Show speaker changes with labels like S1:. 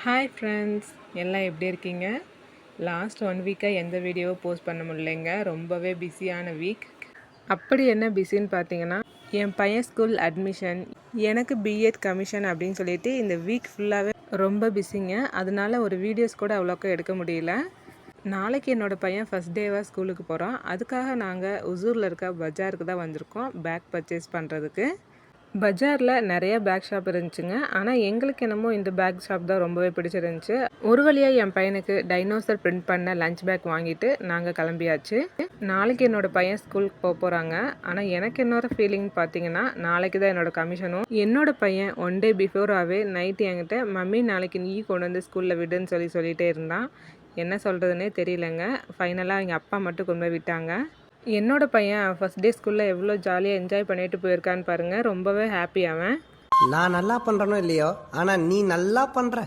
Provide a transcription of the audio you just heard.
S1: Hi friends, எல்லாம் எப்படி இருக்கீங்க? லாஸ்ட் 1 வீக்காக எந்த வீடியோவும் போஸ்ட் பண்ண முடியலைங்க. ரொம்பவே பிஸியான வீக். அப்படி என்ன பிஸின்னு பார்த்தீங்கன்னா, என் பையன் ஸ்கூல் அட்மிஷன், எனக்கு பிஎட் கமிஷன் அப்படின்னு சொல்லிட்டு இந்த வீக் ஃபுல்லாகவே ரொம்ப பிஸிங்க. அதனால ஒரு வீடியோஸ் கூட அவ்வளோக்கா எடுக்க முடியல. நாளைக்கு என்னோடய பையன் ஃபஸ்ட் டேவாக ஸ்கூலுக்கு போகிறான். அதுக்காக நாங்கள் ஒசூரில் இருக்க பஜாருக்கு தான் வந்திருக்கோம் பேக் பர்ச்சேஸ் பண்ணுறதுக்கு. பஜாரில் நிறைய பேக் ஷாப் இருந்துச்சுங்க. ஆனால் எங்களுக்கு என்னமோ இந்த பேக் ஷாப் தான் ரொம்பவே பிடிச்சிருந்துச்சு. ஒரு வழியாக என் பையனுக்கு டைனோசர் பிரிண்ட் பண்ண லஞ்ச் பேக் வாங்கிட்டு நாங்கள் கிளம்பியாச்சு. நாளைக்கு என்னோடய பையன் ஸ்கூலுக்கு போகிறாங்க. ஆனால் எனக்கு என்னோட ஃபீலிங் பார்த்தீங்கன்னா, நாளைக்கு தான் என்னோடய கமிஷனும். என்னோட பையன் 1 டே பிஃபோராகவே நைட்டு என்கிட்ட மம்மி நாளைக்கு நீ கொண்டு வந்து ஸ்கூலில் விடுன்னு சொல்லிகிட்டே இருந்தான். என்ன சொல்கிறதுனே தெரியலங்க. ஃபைனலாக எங்கள் அப்பா மட்டும் கொண்டு போய் விட்டாங்க. என்னோட பையன் ஃபர்ஸ்ட் டே ஸ்கூலில் எவ்வளோ ஜாலியாக என்ஜாய் பண்ணிட்டு போயிருக்கான்னு பாருங்கள். ரொம்பவே ஹாப்பி அவன்.
S2: நான் நல்லா பண்றேனோ இல்லையோ, ஆனா நீ நல்லா பண்ற.